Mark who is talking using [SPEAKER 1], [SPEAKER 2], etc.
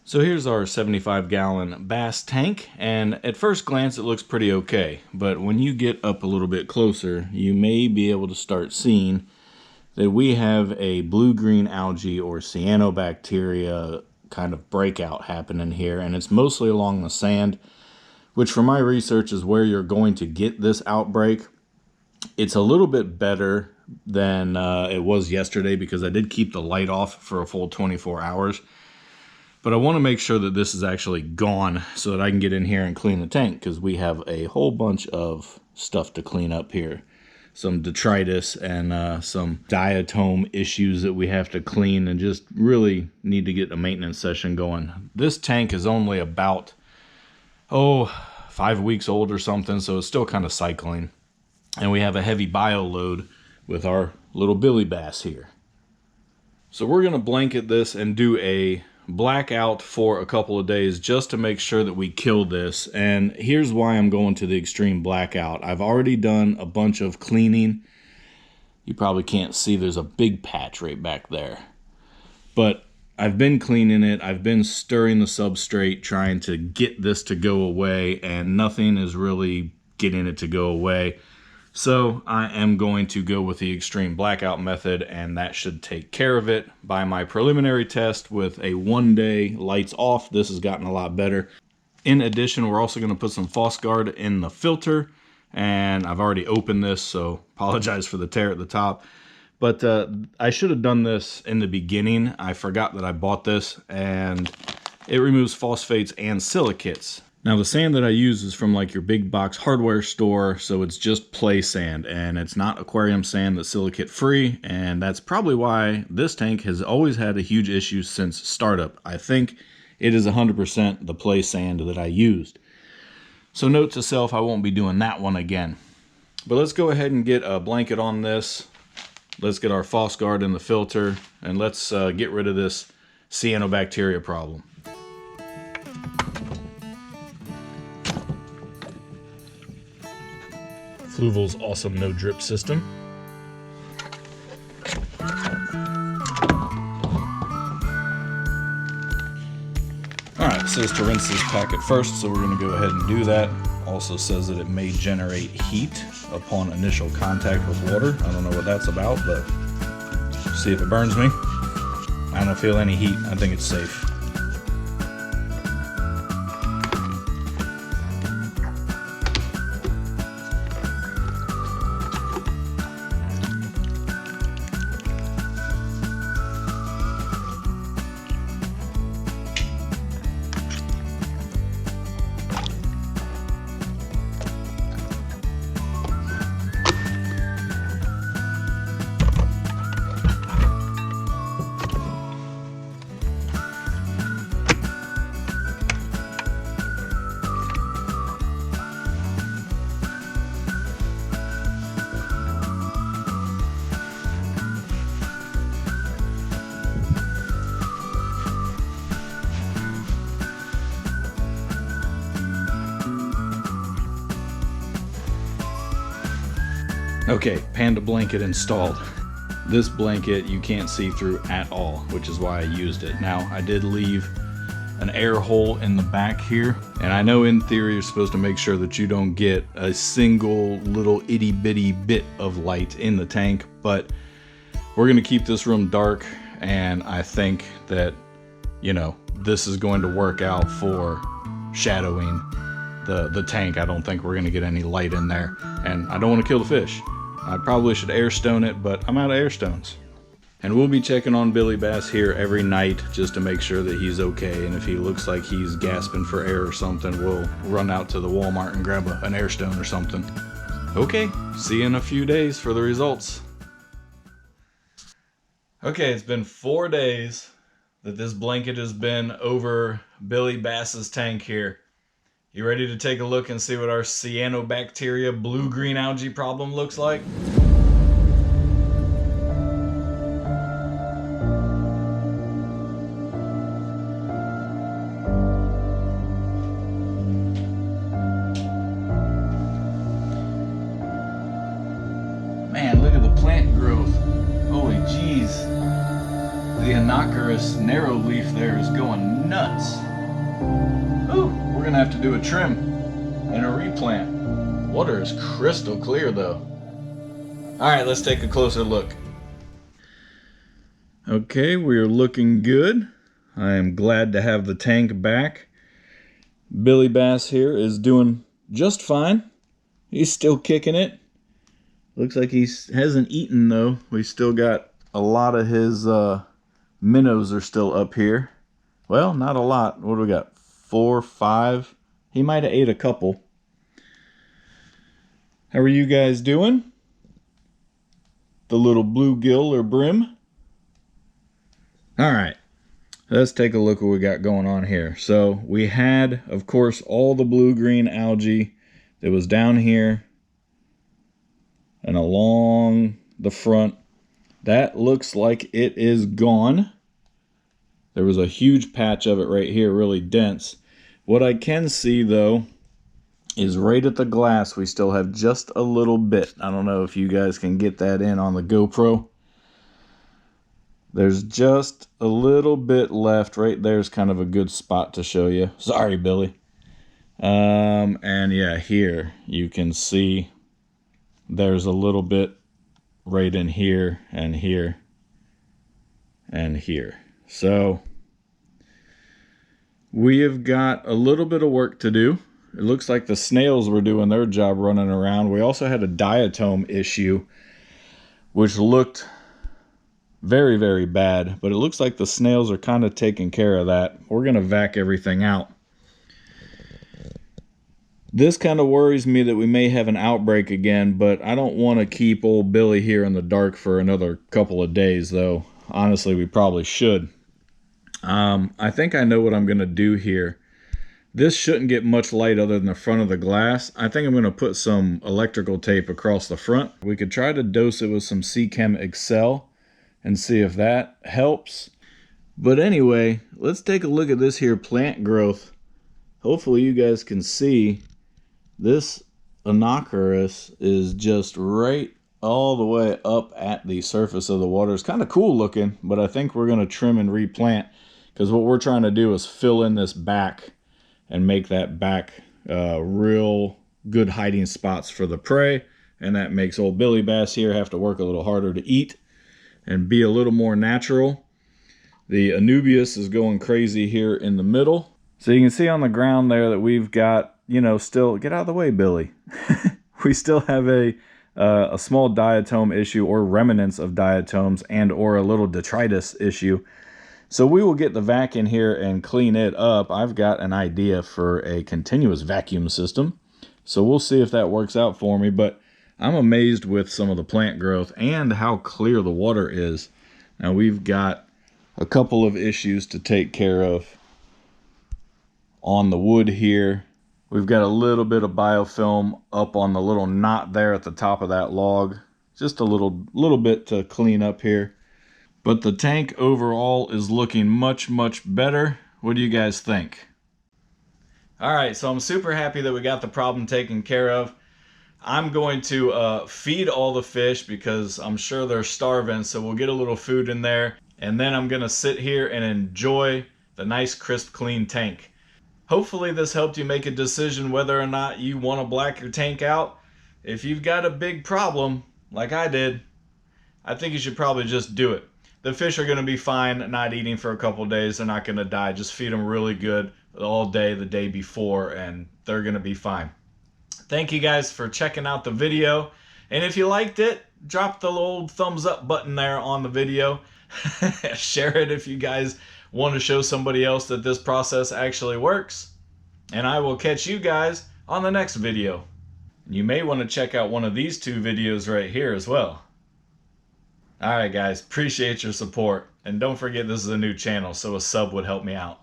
[SPEAKER 1] So here's our 75-gallon bass tank, and at first glance it looks pretty okay, but when you get up a little bit closer, you may be able to start seeing that we have a blue-green algae or cyanobacteria kind of breakout happening here, and it's mostly along the sand, which from my research is where you're going to get this outbreak. It's a little bit better than it was yesterday because I did keep the light off for a full 24 hours. But I want to make sure that this is actually gone so that I can get in here and clean the tank, because we have a whole bunch of stuff to clean up here. Some detritus and some diatom issues that we have to clean, and just really need to get a maintenance session going. This tank is only about, 5 weeks old or something, so it's still kind of cycling. And we have a heavy bio load with our little billy bass here. So we're going to blanket this and do a blackout for a couple of days just to make sure that we kill this. And here's why I'm going to the extreme blackout. I've already done a bunch of cleaning. You probably can't see, there's a big patch right back there. But I've been cleaning it. I've been stirring the substrate, trying to get this to go away, and nothing is really getting it to go away. So I am going to go with the extreme blackout method, and that should take care of it. By my preliminary test with a 1-day lights off, this has gotten a lot better. In addition, we're also going to put some Phosguard in the filter, and I've already opened this, so apologize for the tear at the top. But I should have done this in the beginning. I forgot that I bought this, and it removes phosphates and silicates. Now the sand that I use is from like your big box hardware store, so it's just play sand, and it's not aquarium sand that's silicate free, and that's probably why this tank has always had a huge issue since startup. I think it is 100% the play sand that I used. So note to self, I won't be doing that one again. But let's go ahead and get a blanket on this. Let's get our Phosguard in the filter, and let's get rid of this cyanobacteria problem. Fluval's awesome no drip system. Alright, it says to rinse this packet first, so we're going to go ahead and do that. Also says that it may generate heat upon initial contact with water. I don't know what that's about, but see if it burns me. I don't feel any heat. I think it's safe. Okay, panda blanket installed. This blanket you can't see through at all, which is why I used it. Now, I did leave an air hole in the back here, and I know in theory you're supposed to make sure that you don't get a single little itty bitty bit of light in the tank, but we're gonna keep this room dark, and I think that, you know, this is going to work out for shadowing the tank. I don't think we're gonna get any light in there, and I don't want to kill the fish. I probably should air stone it, but I'm out of air stones. And we'll be checking on Billy Bass here every night just to make sure that he's okay, and if he looks like he's gasping for air or something, we'll run out to the Walmart and grab an air stone or something. Okay, see you in a few days for the results. Okay, it's been 4 days that this blanket has been over Billy Bass's tank here. You ready to take a look and see what our cyanobacteria blue-green algae problem looks like? Man, look at the plant growth. Holy jeez. The Inocorus narrow leaf there is going nuts. Ooh, we're gonna have to do a trim and a replant. Water is crystal clear though. All right, let's take a closer look. Okay, we're looking good. I am glad to have the tank back. Billy Bass here is doing just fine. He's still kicking it. Looks like he hasn't eaten though. We still got a lot of his minnows are still up here. Well, not a lot. What do we got? 4, 5. He might have ate a couple. How are you guys doing? The little bluegill or brim? All right, let's take a look what we got going on here. So we had, of course, all the blue-green algae that was down here and along the front. That looks like it is gone. There was a huge patch of it right here, really dense. What I can see, though, is right at the glass, we still have just a little bit. I don't know if you guys can get that in on the GoPro. There's just a little bit left. Right there's kind of a good spot to show you. Sorry, Billy. And yeah, here you can see there's a little bit right in here and here and here. So we have got a little bit of work to do. It looks like the snails were doing their job running around. We also had a diatom issue, which looked very, very bad, but it looks like the snails are kind of taking care of that. We're going to vac everything out. This kind of worries me that we may have an outbreak again, but I don't want to keep old Billy here in the dark for another couple of days, though. Honestly, we probably should. I think I know what I'm going to do here. This shouldn't get much light other than the front of the glass. I think I'm going to put some electrical tape across the front. We could try to dose it with some Chem Excel and see if that helps. But anyway, let's take a look at this here plant growth. Hopefully you guys can see this Inocorus is just right all the way up at the surface of the water. It's kind of cool looking, but I think we're going to trim and replant because what we're trying to do is fill in this back and make that back real good hiding spots for the prey. And that makes old Billy Bass here have to work a little harder to eat and be a little more natural. The Anubias is going crazy here in the middle. So you can see on the ground there that we've got, you know, still, get out of the way, Billy. We still have a small diatom issue or remnants of diatoms and or a little detritus issue. So we will get the vac in here and clean it up. I've got an idea for a continuous vacuum system. So we'll see if that works out for me. But I'm amazed with some of the plant growth and how clear the water is. Now we've got a couple of issues to take care of on the wood here. We've got a little bit of biofilm up on the little knot there at the top of that log. Just a little bit to clean up here. But the tank overall is looking much, much better. What do you guys think? All right, so I'm super happy that we got the problem taken care of. I'm going to feed all the fish because I'm sure they're starving, so we'll get a little food in there. And then I'm going to sit here and enjoy the nice, crisp, clean tank. Hopefully this helped you make a decision whether or not you want to black your tank out. If you've got a big problem, like I did, I think you should probably just do it. The fish are going to be fine not eating for a couple days. They're not going to die. Just feed them really good all day the day before, and they're going to be fine. Thank you guys for checking out the video. And if you liked it, drop the old thumbs up button there on the video. Share it if you guys want to show somebody else that this process actually works. And I will catch you guys on the next video. You may want to check out one of these two videos right here as well. Alright guys, appreciate your support. And don't forget this is a new channel, so a sub would help me out.